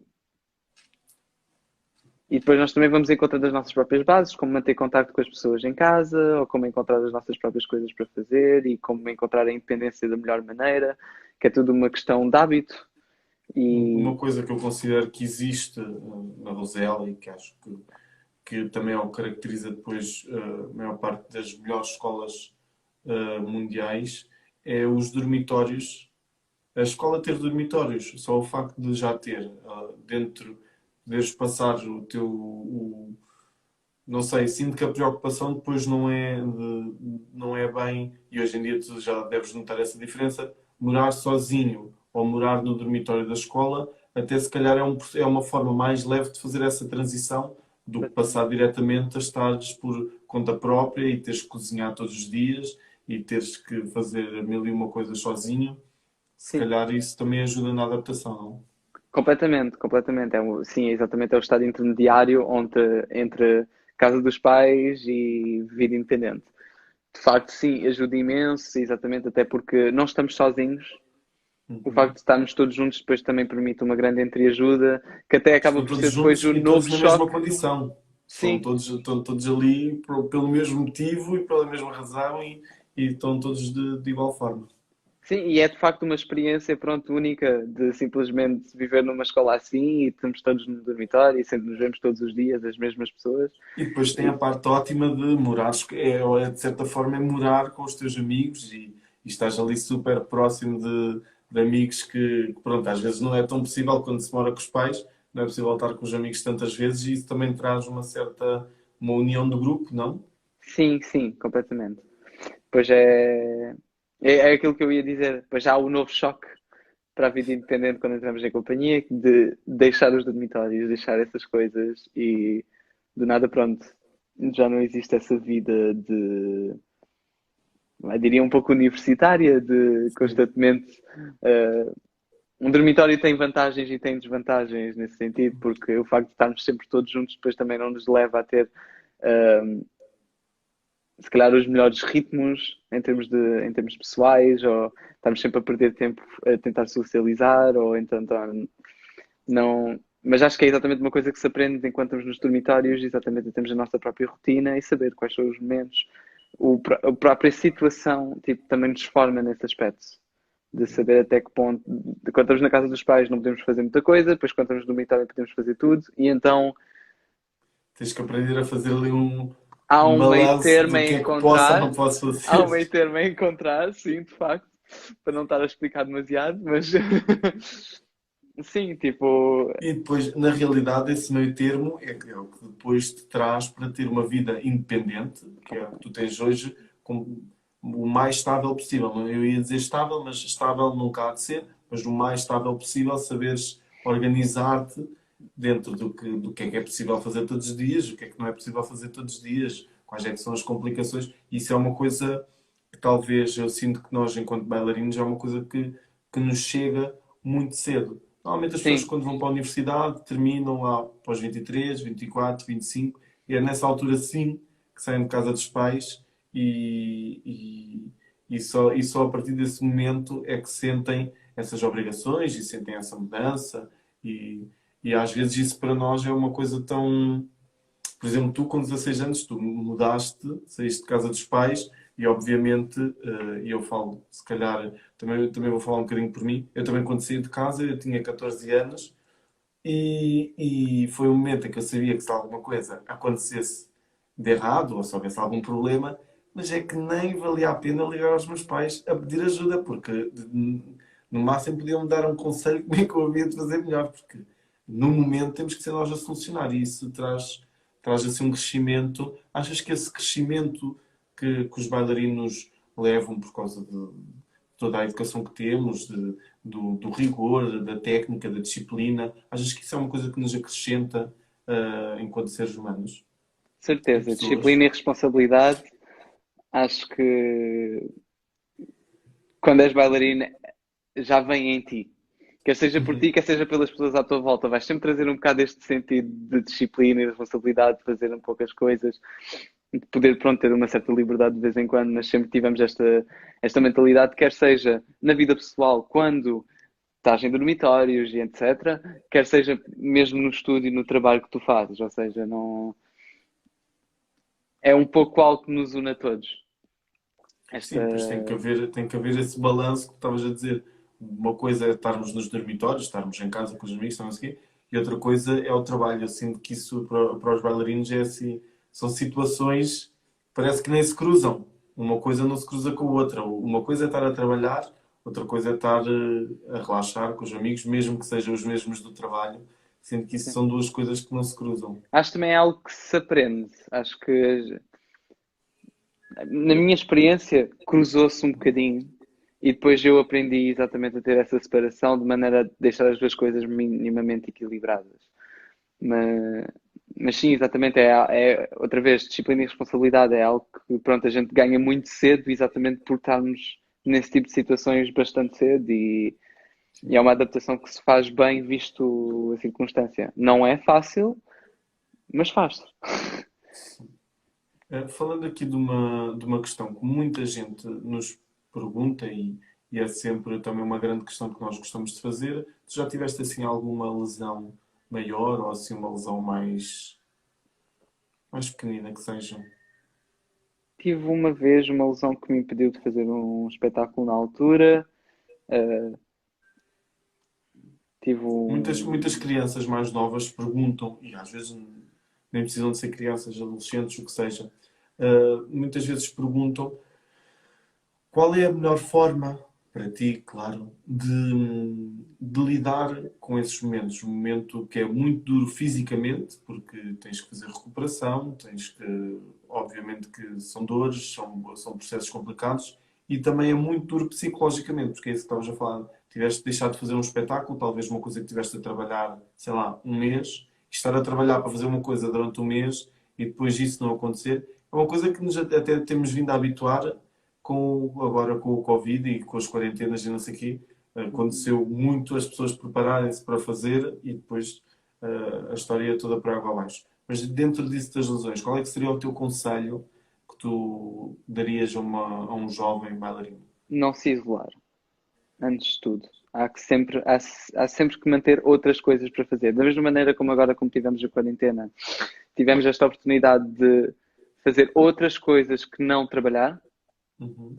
e depois nós também vamos encontrando as nossas próprias bases, como manter contacto com as pessoas em casa, ou como encontrar as nossas próprias coisas para fazer e como encontrar a independência da melhor maneira, que é tudo uma questão de hábito. Uma E coisa que eu considero que existe, na Rosela e que acho que também é o que caracteriza depois, a maior parte das melhores escolas, mundiais, é os dormitórios. A escola ter dormitórios, só o facto de já ter, dentro, poderes passar não sei, sinto que a preocupação depois não é bem, e hoje em dia tu já deves notar essa diferença, morar sozinho ou morar no dormitório da escola, até se calhar é uma forma mais leve de fazer essa transição do que passar diretamente a estares por conta própria e teres que cozinhar todos os dias e teres que fazer mil e uma coisas sozinho. Se sim, calhar isso também ajuda na adaptação, não? completamente, completamente. Sim, exatamente, é o estado intermediário entre casa dos pais e vida independente. De facto, sim, ajuda imenso, exatamente, até porque não estamos sozinhos. O facto Uhum. de estarmos todos juntos depois também permite uma grande entreajuda, que até acaba Estão por todos ser depois juntos o e novo todos na mesma choque. condição. Sim, Estão todos ali pelo mesmo motivo e pela mesma razão e estão todos de igual forma. sim, e é de facto uma experiência, pronto, única de simplesmente viver numa escola assim e estamos todos no dormitório e sempre nos vemos todos os dias, as mesmas pessoas. E depois tem a E, parte ótima de morar, de certa forma, é morar com os teus amigos e estás ali super próximo de amigos que, pronto, às vezes não é tão possível quando se mora com os pais, não é possível estar com os amigos tantas vezes e isso também traz uma união do grupo, não? sim, sim, completamente. Pois é aquilo que eu ia dizer. Pois há o novo choque para a vida independente quando entramos em companhia, de deixar os dormitórios, deixar essas coisas e do nada, pronto, já não existe essa vida de, eu diria, um pouco universitária, de Sim. constantemente. Uh, um dormitório tem vantagens e tem desvantagens nesse sentido, porque o facto de estarmos sempre todos juntos depois também não nos leva a ter. Uh, se calhar os melhores ritmos em termos pessoais, ou estamos sempre a perder tempo a tentar socializar, ou então não. Mas acho que é exatamente uma coisa que se aprende enquanto estamos nos dormitórios, exatamente temos a nossa própria rotina e saber quais são os momentos. A própria situação tipo, também nos forma nesse aspecto. De saber até que ponto, de quando estamos na casa dos pais não podemos fazer muita coisa, depois quando estamos no dormitório podemos fazer tudo, e então tens que aprender a fazer ali Há um um meio balanço termo do a que é que posso ou não encontrar, posso há um fazer. meio termo a encontrar, sim, de facto, para não estar a explicar demasiado, mas sim, tipo, E depois, na realidade, esse meio termo é o que depois te traz para ter uma vida independente, que é o que tu tens hoje, com o mais estável possível. Eu ia dizer estável, mas estável nunca há de ser, mas o mais estável possível, saberes organizar-te dentro do que é possível fazer todos os dias, o que é que não é possível fazer todos os dias, quais é que são as complicações. Isso é uma coisa que talvez eu sinto que nós, enquanto bailarinos, é uma coisa que nos chega muito cedo. Normalmente as pessoas sim, quando vão para a universidade terminam lá para os 23, 24, 25 e é nessa altura sim que saem de casa dos pais e só a partir desse momento é que sentem essas obrigações e sentem essa mudança e, e às vezes isso para nós é uma coisa tão... Por exemplo, tu com 16 anos tu mudaste, saíste de casa dos pais e obviamente, e eu falo, se calhar, também vou falar um bocadinho por mim, eu também quando saí de casa eu tinha 14 anos e foi um momento em que eu sabia que se alguma coisa acontecesse de errado ou se houvesse algum problema, mas é que nem valia a pena ligar aos meus pais a pedir ajuda, porque no máximo podiam-me dar um conselho como é que eu havia de fazer melhor, porque no momento temos que ser nós a solucionar e isso traz assim um crescimento. Achas que esse crescimento que os bailarinos levam por causa de toda a educação que temos, do rigor, da técnica, da disciplina. Achas que isso é uma coisa que nos acrescenta enquanto seres humanos e certeza, pessoas? disciplina e responsabilidade, acho que quando és bailarina já vem em ti. Quer seja por ti, Uhum. quer seja pelas pessoas à tua volta, vais sempre trazer um bocado este sentido de disciplina e de responsabilidade, de fazer um pouco as coisas, de poder, pronto, ter uma certa liberdade de vez em quando, mas sempre tivemos esta mentalidade, quer seja na vida pessoal, quando estás em dormitórios e etc., quer seja mesmo no estúdio, no trabalho que tu fazes, ou seja, não... é um pouco algo que nos une a todos. Esta... Sim, pois tem que haver esse balanço que estavas a dizer. Uma coisa é estarmos nos dormitórios, estarmos em casa com os amigos, não sei o quê, e outra coisa é o trabalho. Eu sinto que isso para os bailarinos é assim, são situações que parece que nem se cruzam. Uma coisa não se cruza com a outra. Uma coisa é estar a trabalhar, outra coisa é estar a relaxar com os amigos, mesmo que sejam os mesmos do trabalho. Sinto que isso Sim. são duas coisas que não se cruzam. Acho que também é algo que se aprende. Acho que na minha experiência, cruzou-se um bocadinho e depois eu aprendi exatamente a ter essa separação de maneira a deixar as duas coisas minimamente equilibradas. Mas, mas sim, exatamente, outra vez, disciplina e responsabilidade é algo que pronto, a gente ganha muito cedo exatamente por estarmos nesse tipo de situações bastante cedo e é uma adaptação que se faz bem visto a circunstância. Não é fácil, mas faz-se. Falando aqui de uma questão que muita gente nos pergunta e é sempre também uma grande questão que nós gostamos de fazer, tu já tiveste assim alguma lesão maior ou assim uma lesão mais pequenina que seja? Tive uma vez uma lesão que me impediu de fazer um espetáculo na altura. Uh, tive Muitas um. crianças mais novas perguntam, e às vezes nem precisam de ser crianças, adolescentes, o que seja, muitas vezes perguntam qual é a melhor forma, para ti, claro, de lidar com esses momentos? Um momento que é muito duro fisicamente, porque tens que fazer recuperação, tens que, obviamente, que são dores, são processos complicados, e também é muito duro psicologicamente, porque é isso que estavas a falar. Tiveste de deixar de fazer um espetáculo, talvez uma coisa que tiveste a trabalhar, sei lá, um mês, e estar a trabalhar para fazer uma coisa durante um mês e depois isso não acontecer, é uma coisa que nos até temos vindo a habituar agora com o Covid e com as quarentenas e não sei o quê, aconteceu muito as pessoas prepararem-se para fazer e depois a história ia toda para água abaixo. Mas dentro disso das lesões, qual é que seria o teu conselho que tu darias a um jovem bailarino? Não se isolar, antes de tudo. Há sempre que manter outras coisas para fazer. Da mesma maneira como agora, como tivemos a quarentena, tivemos esta oportunidade de fazer outras coisas que não trabalhar. Uhum.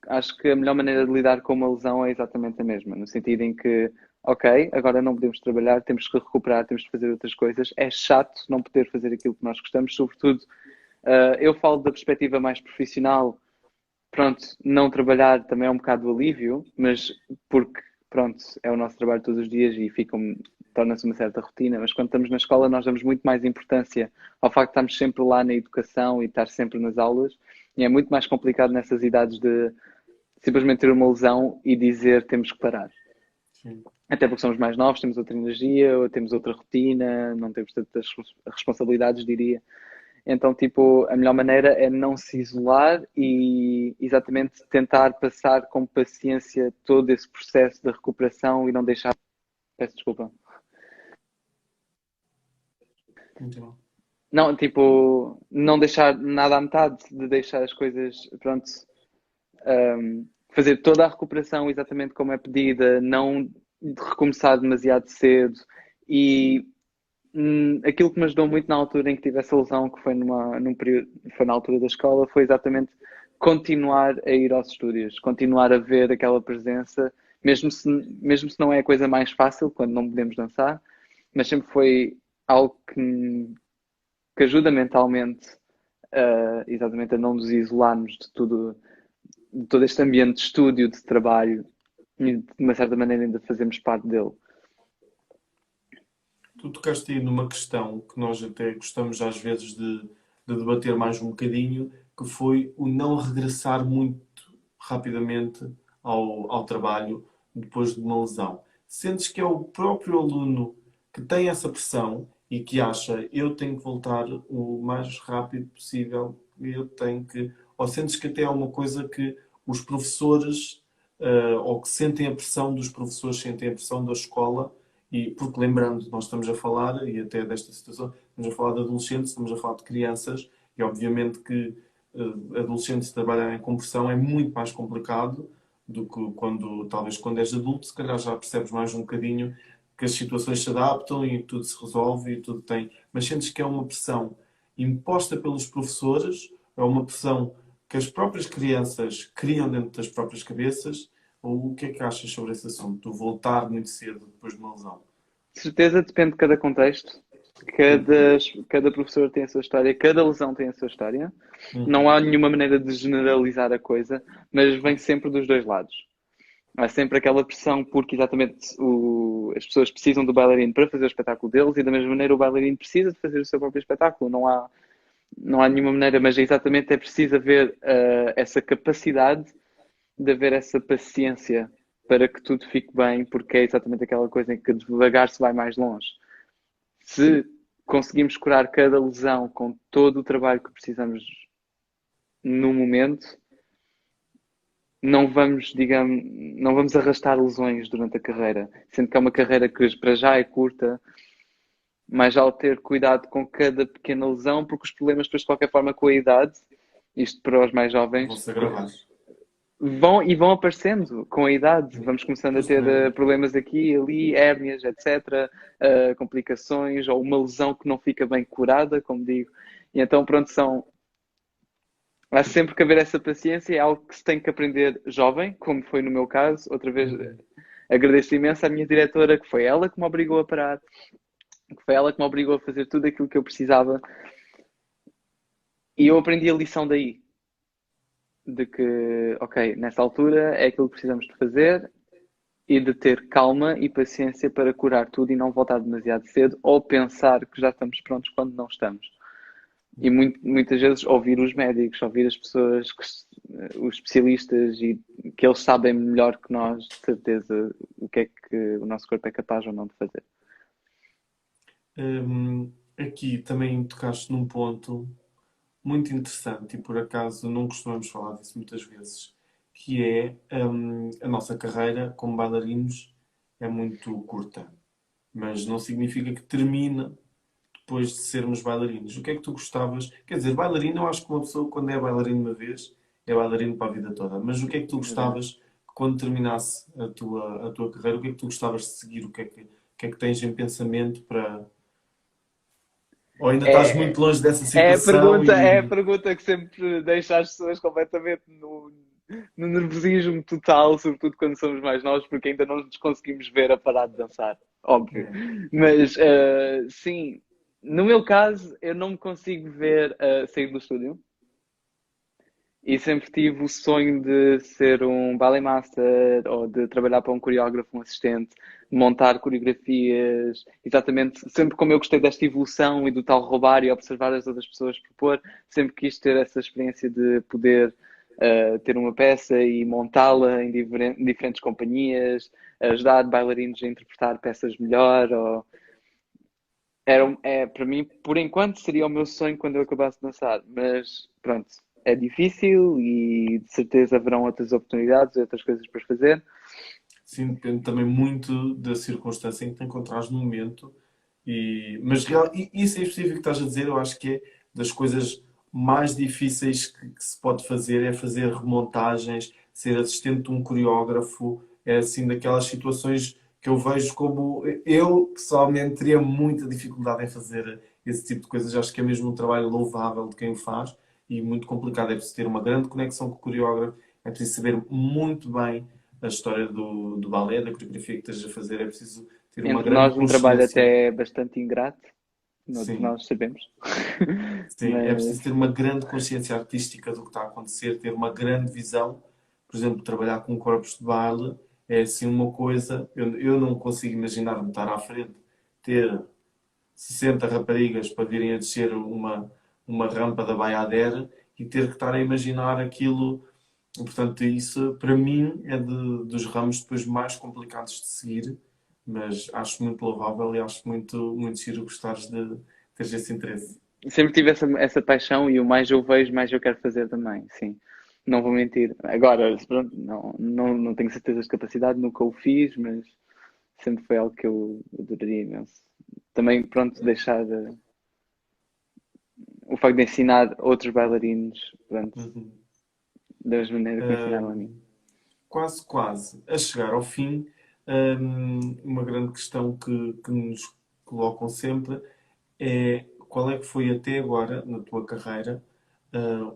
Acho que a melhor maneira de lidar com uma lesão é exatamente a mesma, no sentido em que ok, agora não podemos trabalhar, temos que recuperar, temos que fazer outras coisas. É chato não poder fazer aquilo que nós gostamos, sobretudo, eu falo da perspectiva mais profissional. Pronto, não trabalhar também é um bocado de alívio, mas porque, pronto, é o nosso trabalho todos os dias e torna-se uma certa rotina. Mas quando estamos na escola, nós damos muito mais importância ao facto de estarmos sempre lá na educação e estar sempre nas aulas. E é muito mais complicado nessas idades de simplesmente ter uma lesão e dizer temos que parar. Sim. Até porque somos mais novos, temos outra energia, ou temos outra rotina, não temos tantas responsabilidades, diria. Então, tipo, a melhor maneira é não se isolar e exatamente tentar passar com paciência todo esse processo de recuperação e não deixar. Peço desculpa. Muito bom. Não, tipo, não deixar nada à metade, de deixar as coisas, pronto, fazer toda a recuperação exatamente como é pedida, não recomeçar demasiado cedo e aquilo que me ajudou muito na altura em que tive essa lesão, que foi num período, foi na altura da escola, foi exatamente continuar a ir aos estúdios, continuar a ver aquela presença, mesmo se não é a coisa mais fácil, quando não podemos dançar, mas sempre foi algo que ajuda mentalmente, exatamente a não nos isolarmos de tudo, de todo este ambiente de estúdio, de trabalho, e de uma certa maneira ainda fazemos parte dele. Tu tocaste aí numa questão que nós até gostamos às vezes de debater mais um bocadinho, que foi o não regressar muito rapidamente ao trabalho depois de uma lesão. Sentes que é o próprio aluno que tem essa pressão e que acha eu tenho que voltar o mais rápido possível, eu tenho que. Ou sentes que até é uma coisa que os professores, ou que sentem a pressão dos professores, sentem a pressão da escola e, porque lembrando, nós estamos a falar, e até desta situação, estamos a falar de adolescentes, estamos a falar de crianças, e obviamente que adolescentes trabalharem com pressão é muito mais complicado do que talvez quando és adulto, se calhar já percebes mais um bocadinho que as situações se adaptam e tudo se resolve e tudo tem. Mas sentes que é uma pressão imposta pelos professores, é uma pressão que as próprias crianças criam dentro das próprias cabeças, ou o que é que achas sobre esse assunto? Do voltar muito cedo depois de uma lesão? De certeza depende de cada contexto. Cada professor tem a sua história, cada lesão tem a sua história. Não há nenhuma maneira de generalizar a coisa, mas vem sempre dos dois lados. Há sempre aquela pressão porque exatamente as pessoas precisam do bailarino para fazer o espetáculo deles e da mesma maneira o bailarino precisa de fazer o seu próprio espetáculo. Não há nenhuma maneira, mas exatamente é preciso haver essa capacidade de haver essa paciência para que tudo fique bem, porque é exatamente aquela coisa em que devagar se vai mais longe. Se conseguimos curar cada lesão com todo o trabalho que precisamos no momento, não vamos, digamos, não vamos arrastar lesões durante a carreira, sendo que é uma carreira que para já é curta, mas ao ter cuidado com cada pequena lesão, porque os problemas depois de qualquer forma com a idade, isto para os mais Vão jovens, se agravar. vão aparecendo com a idade. Vamos começando a ter Justamente. problemas aqui e ali, hérnias, etc., complicações, ou uma lesão que não fica bem curada, como digo. E então, pronto, há sempre que haver essa paciência, é algo que se tem que aprender jovem, como foi no meu caso. Outra vez, agradeço imenso à minha diretora, que foi ela que me obrigou a parar, que foi ela que me obrigou a fazer tudo aquilo que eu precisava. E eu aprendi a lição daí. De que, ok, nessa altura é aquilo que precisamos de fazer e de ter calma e paciência para curar tudo e não voltar demasiado cedo ou pensar que já estamos prontos quando não estamos. E muitas vezes ouvir os médicos, ouvir as pessoas, os especialistas e que eles sabem melhor que nós, de certeza, o que é que o nosso corpo é capaz ou não de fazer. Aqui também tocaste num ponto muito interessante e por acaso não costumamos falar disso muitas vezes, que é a nossa carreira como bailarinos é muito curta, mas não significa que termine depois de sermos bailarinos. O que é que tu gostavas? Quer dizer, bailarino, eu acho que uma pessoa quando é bailarino uma vez é bailarino para a vida toda, mas o que é que tu Verdade. gostavas que quando terminasse a tua carreira, o que é que tu gostavas de seguir? O que é que tens em pensamento para. Ou ainda estás É, muito longe dessa é a situação pergunta, é a e. pergunta que sempre deixa as pessoas completamente no nervosismo total, sobretudo quando somos mais novos, porque ainda não nos conseguimos ver a parar de dançar, óbvio. É. Mas sim, no meu caso, eu não me consigo ver a sair do estúdio. E sempre tive o sonho de ser um ballet master ou de trabalhar para um coreógrafo, um assistente, montar coreografias, exatamente, sempre como eu gostei desta evolução e do tal roubar e observar as outras pessoas propor, sempre quis ter essa experiência de poder ter uma peça e montá-la em diferentes companhias, ajudar bailarinos a interpretar peças melhor. Para mim, por enquanto, seria o meu sonho quando eu acabasse de dançar, mas pronto, é difícil e de certeza haverão outras oportunidades, outras coisas para fazer. Sim, depende também muito da circunstância em que te encontrares no momento. Mas isso em específico que estás a dizer, eu acho que é das coisas mais difíceis que se pode fazer, é fazer remontagens, ser assistente de um coreógrafo, é assim daquelas situações que eu vejo como eu pessoalmente teria muita dificuldade em fazer esse tipo de coisas. Acho que é mesmo um trabalho louvável de quem o faz e muito complicado. É preciso ter uma grande conexão com o coreógrafo, é preciso saber muito bem a história do balé, da coreografia que estejas a fazer, é preciso ter uma Entre grande nós, um trabalho consciência. até bastante ingrato, Sim, nós sabemos, sim, é mas preciso ter uma grande consciência artística do que está a acontecer, ter uma grande visão. Por exemplo, trabalhar com corpos de baile é assim uma coisa. Eu não consigo imaginar-me estar à frente, ter 60 raparigas para virem a descer uma rampa da Baiadere e ter que estar a imaginar aquilo. Portanto, isso para mim é dos ramos depois mais complicados de seguir, mas acho muito louvável e acho muito giro gostares de teres esse interesse. sempre tive essa paixão e o mais eu vejo, mais eu quero fazer também, sim. Não vou mentir. Agora, pronto, não tenho certeza de capacidade, nunca o fiz, mas sempre foi algo que eu adoraria imenso. Também, pronto, deixar o facto de ensinar outros bailarinos, pronto, Uhum. da mesma maneira que me ensinaram a mim. Ahm, quase a chegar ao fim, uma grande questão que nos colocam sempre é qual é que foi até agora, na tua carreira,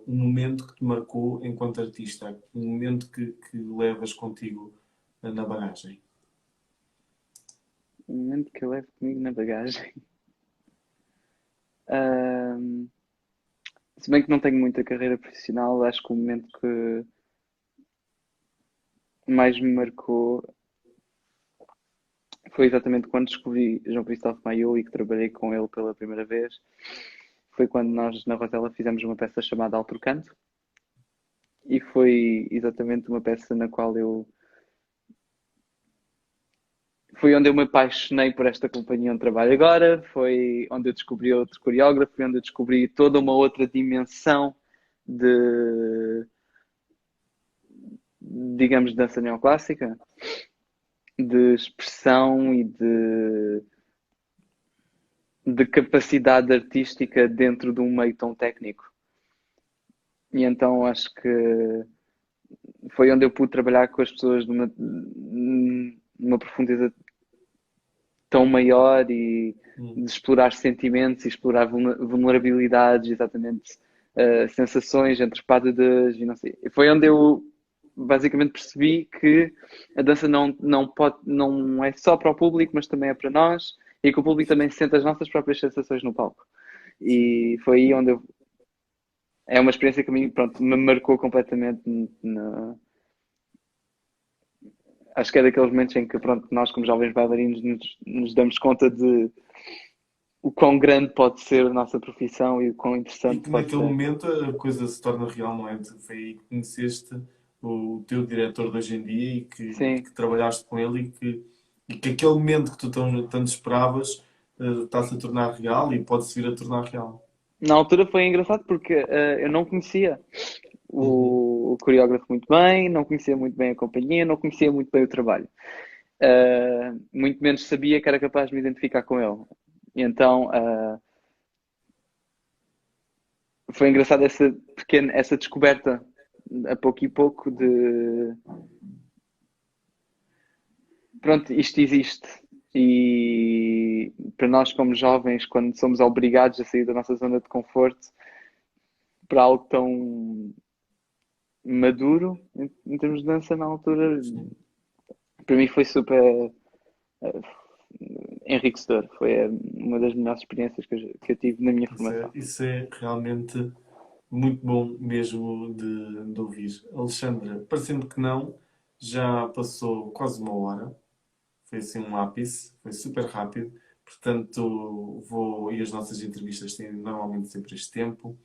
um momento que te marcou enquanto artista, um momento que levas contigo na bagagem. O momento que eu levo comigo na bagagem. Ahm, Se bem que não tenho muita carreira profissional, acho que o momento que mais me marcou foi exatamente quando descobri João Cristóvão Maiô e que trabalhei com ele pela primeira vez. Foi quando nós na Rosela fizemos uma peça chamada Alto Canto e foi exatamente uma peça na qual eu foi onde eu me apaixonei por esta companhia onde trabalho agora, foi onde eu descobri outro coreógrafo, foi onde eu descobri toda uma outra dimensão de, digamos, dança neoclássica, de expressão e de capacidade artística dentro de um meio tão técnico. E então acho que foi onde eu pude trabalhar com as pessoas numa profundidade tão maior e de Hum. explorar sentimentos e explorar vulnerabilidades, exatamente, sensações entre espadas e não sei. Foi onde eu basicamente percebi que a dança não é só para o público, mas também é para nós e que o público também sente as nossas próprias sensações no palco. Sim. E foi aí onde é uma experiência que a mim, pronto, me marcou completamente. Acho que é daqueles momentos em que, pronto, nós como jovens bailarinos nos damos conta de o quão grande pode ser a nossa profissão e o quão E interessante que pode naquele ser. momento a coisa se torna real, não é? Foi aí que conheceste o teu diretor de hoje em dia e Sim. que trabalhaste com ele e que aquele momento que tu tanto esperavas está-se a tornar real e pode-se vir a tornar real. Na altura foi engraçado porque eu não conhecia Uhum. o coreógrafo muito bem, não conhecia muito bem a companhia, não conhecia muito bem o trabalho. Muito menos sabia que era capaz de me identificar com ele. E então foi engraçado essa descoberta a pouco e pouco de pronto, isto existe. E para nós, como jovens, quando somos obrigados a sair da nossa zona de conforto para algo tão maduro em termos de dança na altura. Sim. Para mim foi super eh, enriquecedor. Foi uma das melhores experiências que eu tive na minha formação. Isso é realmente muito bom mesmo de ouvir. Alexandra, parecendo que não, já passou quase uma hora. Foi assim um ápice, foi super rápido. Portanto, e as nossas entrevistas têm normalmente sempre este tempo.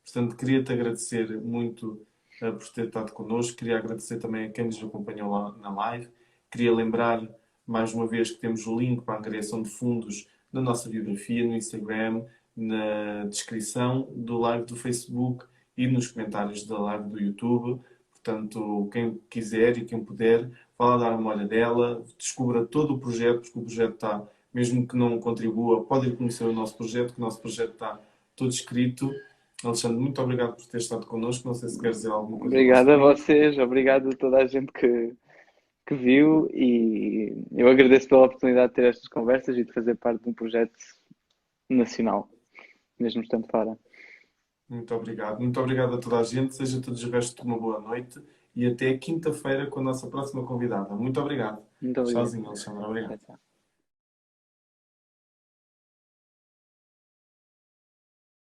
Portanto, queria-te agradecer muito por ter estado connosco. Queria agradecer também a quem nos acompanhou lá na live. Queria lembrar, mais uma vez, que temos o link para a angariação de fundos na nossa biografia, no Instagram, na descrição do live do Facebook e nos comentários da live do YouTube. Portanto, quem quiser e quem puder, vá lá dar uma olha dela, descubra todo o projeto, porque o projeto está, mesmo que não contribua, pode ir conhecer o nosso projeto, que o nosso projeto está todo escrito. Alexandre, muito obrigado por ter estado connosco. Não sei se quer dizer alguma coisa ao nosso Obrigado a público. vocês, obrigado a toda a gente que viu e eu agradeço pela oportunidade de ter estas conversas e de fazer parte de um projeto nacional, mesmo estando fora. Muito obrigado. Muito obrigado a toda a gente. Seja todos o resto de uma boa noite e até quinta-feira com a nossa próxima convidada. Muito obrigado. Muito obrigado. Tchauzinho, Alexandre. Obrigado. Tchau, tchau.